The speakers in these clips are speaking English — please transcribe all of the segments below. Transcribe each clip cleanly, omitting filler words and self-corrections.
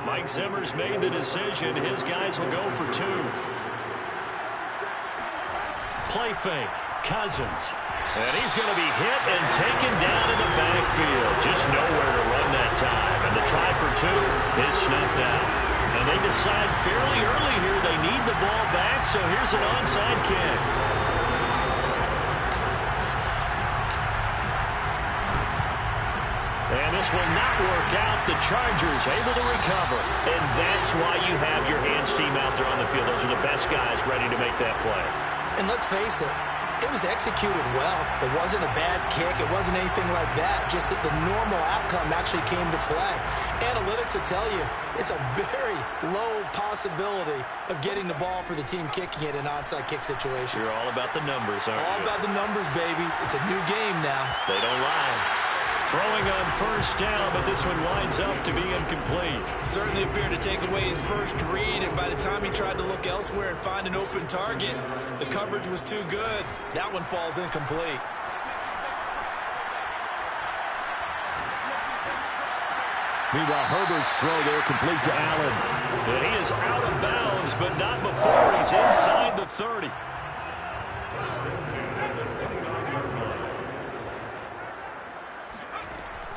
Mike Zimmer's made the decision. His guys will go for 2. Play fake. Cousins. And he's going to be hit and taken down in the backfield. Just nowhere to run that time. And the try for 2 is snuffed out. And they decide fairly early here they need the ball back, so here's an onside kick. And this will not work out. The Chargers able to recover. And that's why you have your hands team out there on the field. Those are the best guys ready to make that play. And let's face it, it was executed well. It wasn't a bad kick. It wasn't anything like that. Just that the normal outcome actually came to play. Analytics will tell you it's a very low possibility of getting the ball for the team kicking it in an onside kick situation. You're all about the numbers, aren't you? All about the numbers, baby. It's a new game now. They don't lie. Throwing on first down, but this one winds up to be incomplete. Certainly appeared to take away his first read, and by the time he tried to look elsewhere and find an open target, the coverage was too good. That one falls incomplete. Meanwhile, Herbert's throw there complete to Allen. And he is out of bounds, but not before he's inside the 30.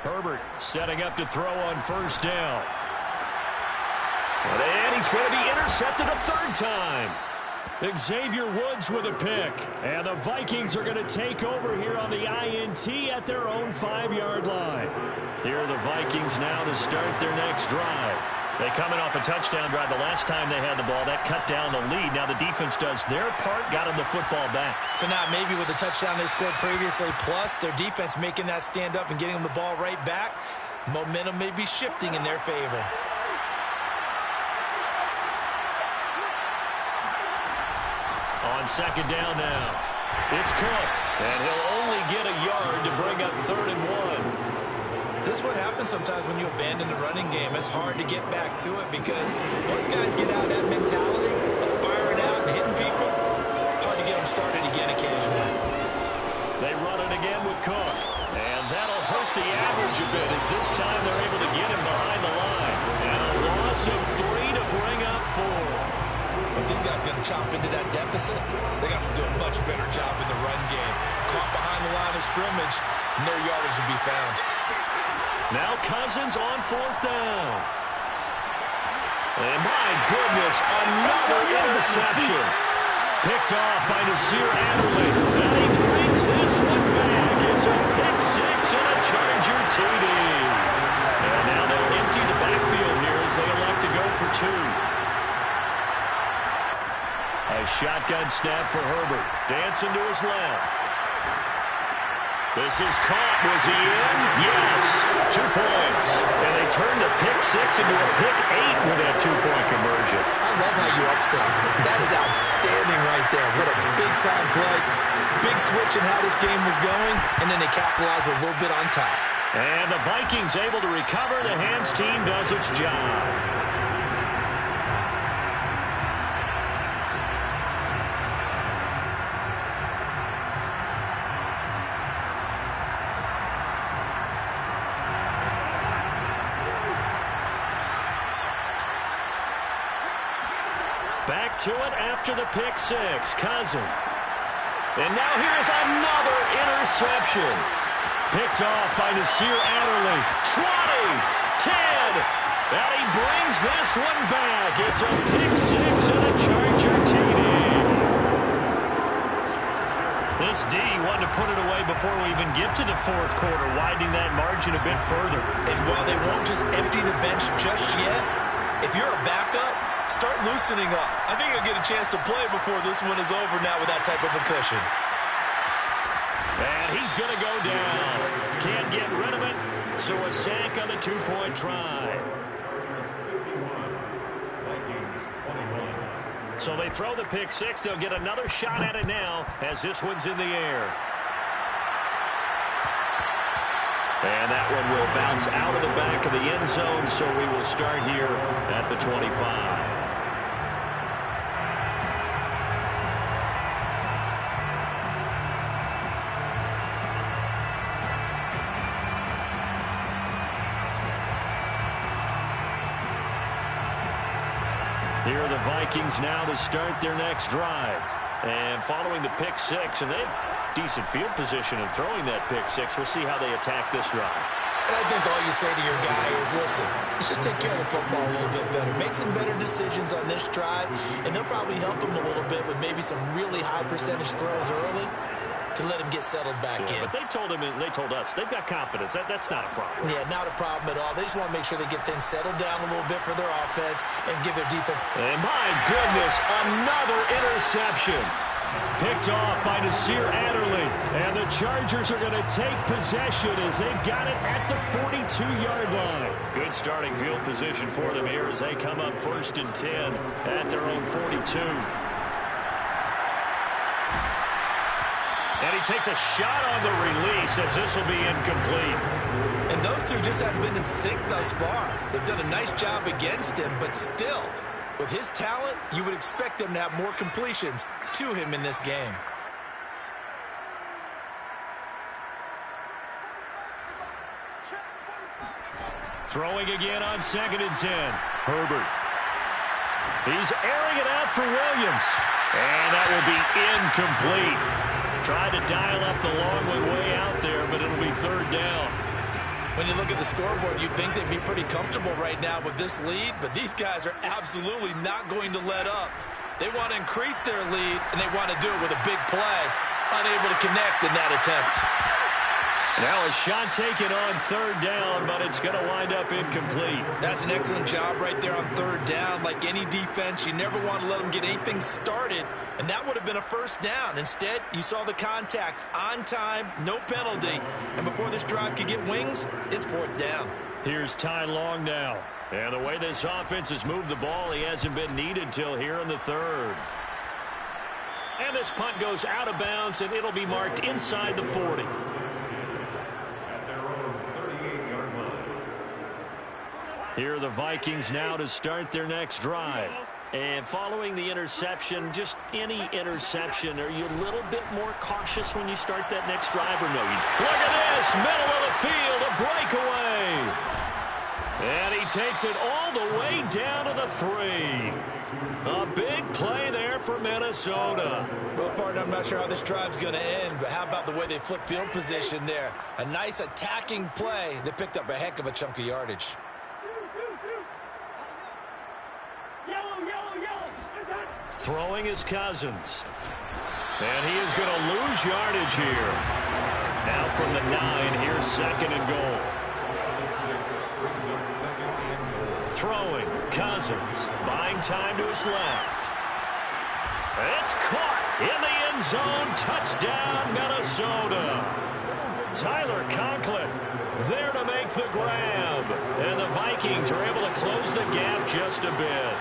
Herbert setting up to throw on first down. And he's going to be intercepted a 3rd time. Xavier Woods with a pick. And the Vikings are going to take over here on the INT at their own 5-yard line. Here are the Vikings now to start their next drive. They coming off a touchdown drive the last time they had the ball. That cut down the lead. Now the defense does their part, got them the football back. So now maybe with the touchdown they scored previously, plus their defense making that stand up and getting them the ball right back, momentum may be shifting in their favor. On second down now, it's Cook. And he'll only get a yard to bring up 3rd and 1. This is what happens sometimes when you abandon the running game. It's hard to get back to it because once guys get out of that mentality of firing out and hitting people, hard to get them started again occasionally. They run it again with Cook. And that'll hurt the average a bit as this time they're able to get him behind the line. And a loss of 3 to bring up 4. But these guys going to chomp into that deficit. They got to do a much better job in the run game. Caught behind the line of scrimmage, no yardage to be found. Now Cousins on 4th down. And my goodness, another interception. Picked off by Nasir Adderley. And he brings this one back. It's a pick 6 and a Charger TD. And now they'll empty the backfield here as they elect to go for 2. A shotgun snap for Herbert. Dancing to his left. This is caught. Was he in? Yes. 2 points. And they turned a pick 6 into a pick 8 with that 2-point conversion. I love how you upset. That is outstanding right there. What a big-time play. Big switch in how this game was going, and then they capitalized a little bit on top. And the Vikings able to recover. The hands team does its job. Back to it after the pick 6. Cousins. And now here's another interception. Picked off by Nasir Adderley. 20, 10. And he brings this one back. It's a pick 6 and a Charger TD. This D wanted to put it away before we even get to the 4th quarter, widening that margin a bit further. And while they won't just empty the bench just yet, if you're a backup, start loosening up. I think you'll get a chance to play before this one is over now with that type of a cushion. And he's going to go down. Can't get rid of it, so a sack on the 2-point try. So they throw the pick 6. They'll get another shot at it now as this one's in the air. And that one will bounce out of the back of the end zone, so we will start here at the 25. Here are the Vikings now to start their next drive. And following the pick six, and they have decent field position in throwing that pick six. We'll see how they attack this drive. And I think all you say to your guy is, listen, let's just take care of the football a little bit better. Make some better decisions on this drive, and they'll probably help him a little bit with maybe some really high percentage throws early to let him get settled back in. But they told him, and they told us, they've got confidence. That's not a problem. Yeah, not a problem at all. They just want to make sure they get things settled down a little bit for their offense and give their defense. And my goodness, another interception. Picked off by Nasir Adderley. And the Chargers are going to take possession as they've got it at the 42-yard line. Good starting field position for them here as they come up 1st and 10 at their own 42. And he takes a shot on the release as this will be incomplete. And those two just haven't been in sync thus far. They've done a nice job against him, but still, with his talent, you would expect them to have more completions to him in this game. Throwing again on 2nd and 10. Herbert. He's airing it out for Williams. And that will be incomplete. Tried to dial up the long way out there, but it'll be 3rd down. When you look at the scoreboard, you'd think they'd be pretty comfortable right now with this lead, but these guys are absolutely not going to let up. They want to increase their lead, and they want to do it with a big play. Unable to connect in that attempt. Now a shot taken on 3rd down, but it's going to wind up incomplete. That's an excellent job right there on 3rd down. Like any defense, you never want to let them get anything started, and that would have been a 1st down. Instead, you saw the contact on time, no penalty, and before this drive could get wings, it's 4th down. Here's Ty Long now. And the way this offense has moved the ball, he hasn't been needed till here in the 3rd. And this punt goes out of bounds, and it'll be marked inside the 40. Here are the Vikings now to start their next drive. And following the interception, just any interception, are you a little bit more cautious when you start that next drive or no? Look at this, middle of the field, a breakaway. And he takes it all the way down to the 3. A big play there for Minnesota. Well, partner, I'm not sure how this drive's going to end, but how about the way they flip field position there? A nice attacking play that picked up a heck of a chunk of yardage. Throwing is Cousins. And he is going to lose yardage here. Now from the 9, here's 2nd and goal. Throwing, Cousins, buying time to his left. It's caught in the end zone. Touchdown, Minnesota. Tyler Conklin there to make the grab. And the Vikings are able to close the gap just a bit.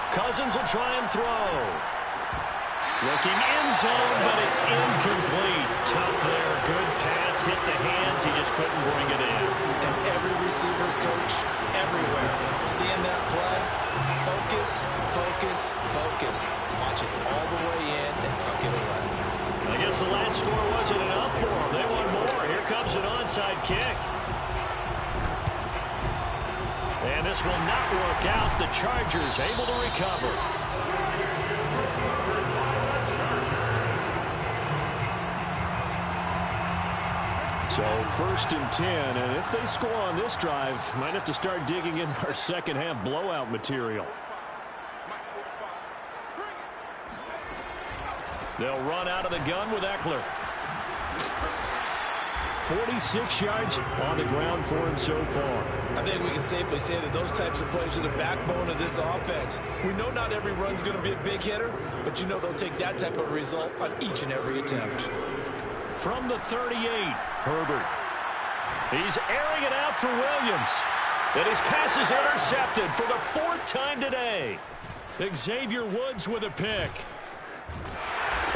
Cousins will try and throw. Looking end zone, but it's incomplete. Tough there. Good pass. Hit the hands. He just couldn't bring it in. And every receiver's coach everywhere. Seeing that play, focus, focus, focus. Watch it all the way in and tuck it away. I guess the last score wasn't enough for them. They want more. Here comes an onside kick. And this will not work out. The Chargers able to recover. So 1st and 10, and if they score on this drive, might have to start digging in our second half blowout material. They'll run out of the gun with Eckler. 46 yards on the ground for him so far. I think we can safely say that those types of plays are the backbone of this offense. We know not every run's going to be a big hitter, but you know they'll take that type of result on each and every attempt. From the 38, Herbert. He's airing it out for Williams. And his pass is intercepted for the 4th time today. Xavier Woods with a pick.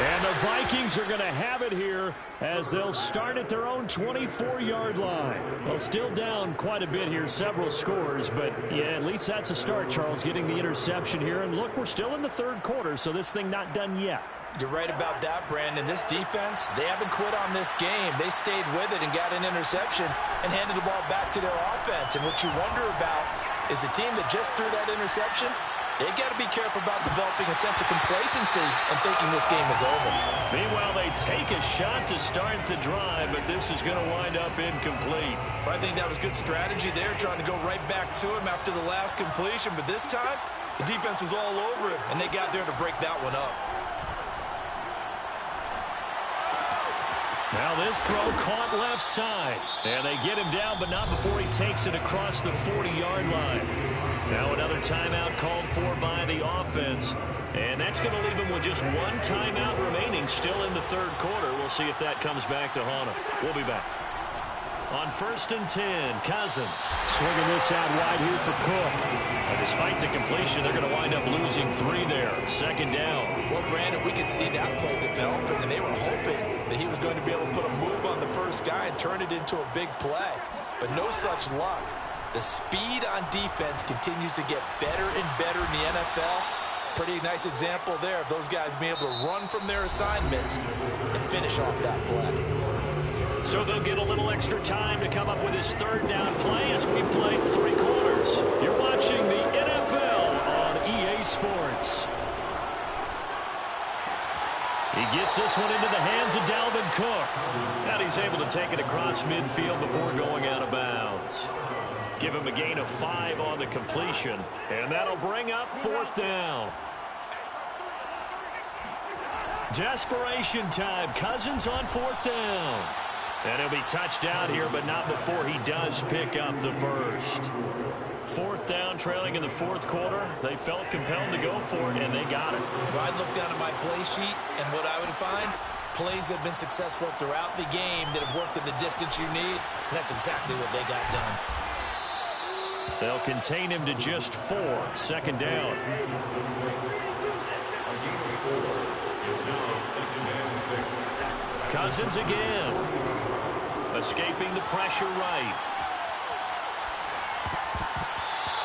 And the Vikings are going to have it here as they'll start at their own 24-yard line. Well, still down quite a bit here, several scores, but yeah, at least that's a start, Charles, getting the interception here. And look, we're still in the 3rd quarter, so this thing not done yet. You're right about that, Brandon. This defense, they haven't quit on this game. They stayed with it and got an interception and handed the ball back to their offense. And what you wonder about is the team that just threw that interception, They got to be careful about developing a sense of complacency and thinking this game is over. Meanwhile, they take a shot to start the drive, but this is going to wind up incomplete. I think that was good strategy there, trying to go right back to him after the last completion. But this time, the defense was all over him, and they got there to break that one up. Now this throw caught left side. And they get him down, but not before he takes it across the 40-yard line. Now another timeout called for by the offense. And that's going to leave him with just one timeout remaining still in the third quarter. We'll see if that comes back to haunt him. We'll be back. On 1st and 10, Cousins swinging this out wide here for Cook. And despite the completion, they're going to wind up losing 3 there. 2nd down. Well, Brandon, we could see that play developing, and they were hoping that he was going to be able to put a move on the first guy and turn it into a big play. But no such luck. The speed on defense continues to get better and better in the NFL. Pretty nice example there of those guys being able to run from their assignments and finish off that play. So they'll get a little extra time to come up with his 3rd down play as we played 3 quarters. You're watching the NFL on EA Sports. He gets this one into the hands of Dalvin Cook. And he's able to take it across midfield before going out of bounds. Give him a gain of 5 on the completion. And that'll bring up 4th down. Desperation time. Cousins on 4th down. And he'll be touched down here, but not before he does pick up the first. 4th down, trailing in the 4th quarter. They felt compelled to go for it, and they got it. Well, I'd look down at my play sheet, and what I would find, plays have been successful throughout the game that have worked in the distance you need. And that's exactly what they got done. They'll contain him to just 4. 2nd down. Cousins again. Escaping the pressure right.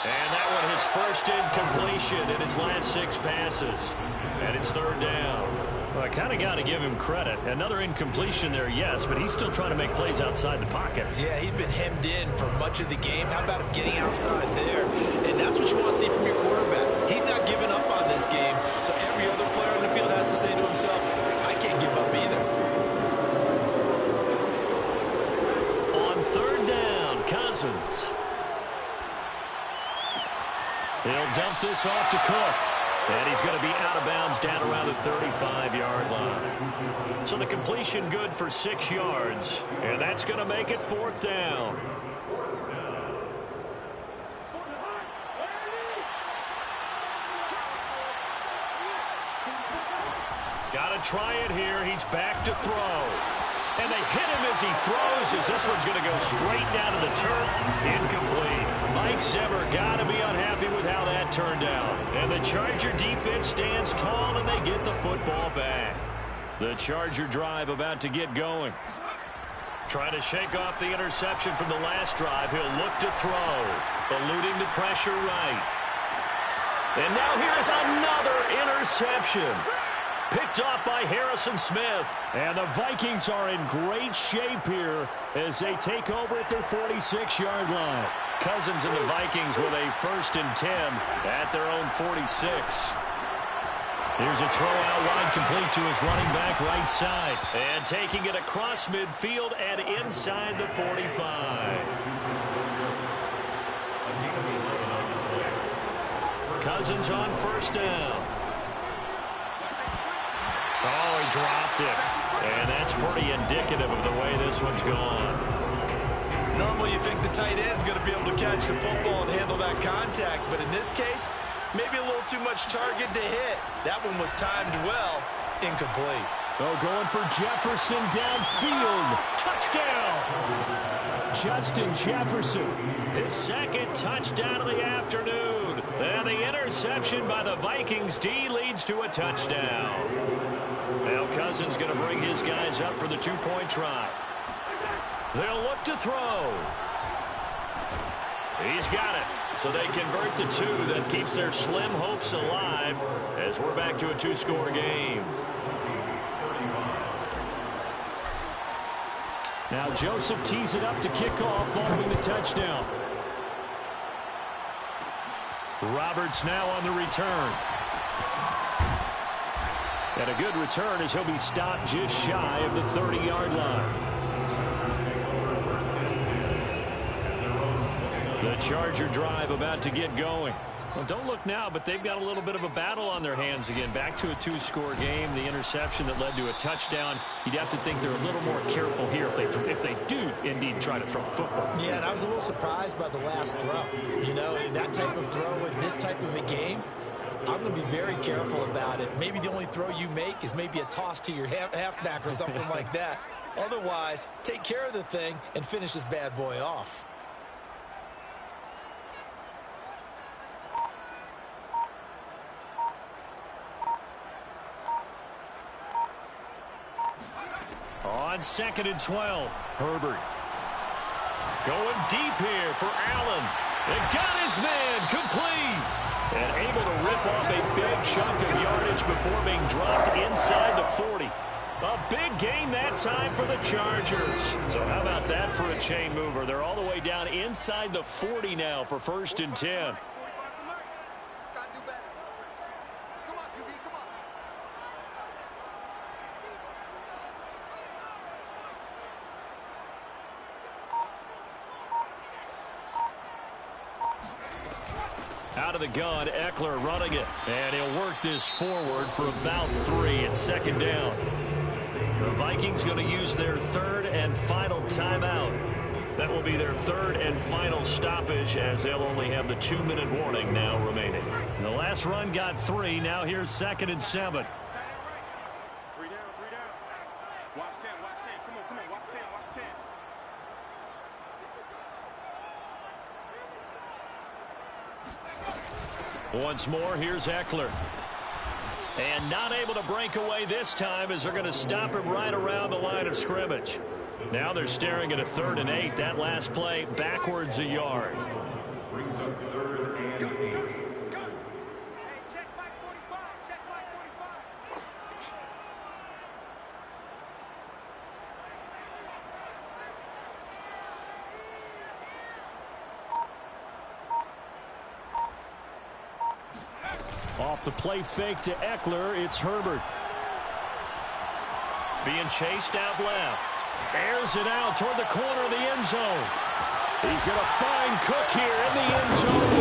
And that one his first incompletion in his last 6 passes. And it's 3rd down. Well, I kind of got to give him credit. Another incompletion there, yes, but he's still trying to make plays outside the pocket. Yeah, he's been hemmed in for much of the game. How about him getting outside there? And that's what you want to see from your quarterback. He's not giving up on this game, so every other player in the field has to say to himself, I can't give up either. On 3rd down, Cousins. He'll dump this off to Cook. And he's going to be out of bounds down around the 35-yard line. So the completion good for 6 yards. And that's going to make it 4th down. Got to try it here. He's back to throw. And they hit him as he throws, as this one's going to go straight down to the turf. Incomplete. Mike Zimmer got to be unhappy with how that turned out. And the Charger defense stands tall, and they get the football back. The Charger drive about to get going. Trying to shake off the interception from the last drive. He'll look to throw. Eluding the pressure right. And now here's another interception. Picked off by Harrison Smith. And the Vikings are in great shape here as they take over at their 46-yard line. Cousins and the Vikings with a 1st and 10 at their own 46. Here's a throw out wide, complete to his running back right side. And taking it across midfield and inside the 45. Cousins on 1st down. Oh, he dropped it. And that's pretty indicative of the way this one's gone. Normally you think the tight end's going to be able to catch the football and handle that contact, but in this case, maybe a little too much target to hit. That one was timed well, incomplete. Oh, going for Jefferson downfield. Touchdown! Justin Jefferson, his 2nd touchdown of the afternoon. And the interception by the Vikings D leads to a touchdown. Now Cousins going to bring his guys up for the 2-point try. They'll look to throw. He's got it. So they convert the 2. That keeps their slim hopes alive as we're back to a 2-score game. Now Joseph tees it up to kick off following the touchdown. Roberts now on the return. And a good return as he'll be stopped just shy of the 30-yard line. The Charger drive about to get going. Well, don't look now, but they've got a little bit of a battle on their hands again. Back to a two-score game. The interception that led to a touchdown. You'd have to think they're a little more careful here if they do indeed try to throw a football. Yeah, and I was a little surprised by the last throw. You know, that type of throw in this type of a game, I'm going to be very careful about it. Maybe the only throw you make is maybe a toss to your halfback or something like that. Otherwise, take care of the thing and finish this bad boy off. On 2nd and 12, Herbert. Going deep here for Allen. It got his man complete. And able to rip off a big chunk of yardage before being dropped inside the 40. A big gain that time for the Chargers. So how about that for a chain mover? They're all the way down inside the 40 now for 1st and 10. Out of the gun, Eckler running it. And he'll work this forward for about 3 at 2nd down. The Vikings going to use their 3rd and final timeout. That will be their 3rd and final stoppage as they'll only have the 2-minute warning now remaining. The last run got 3. Now here's 2nd and 7. Once more, here's Eckler. And not able to break away this time as they're going to stop him right around the line of scrimmage. Now they're staring at a 3rd and 8. That last play backwards a yard. Brings up 3rd and 8. Off the play fake to Eckler, it's Herbert. Being chased out left. Airs it out toward the corner of the end zone. He's going to find Cook here in the end zone.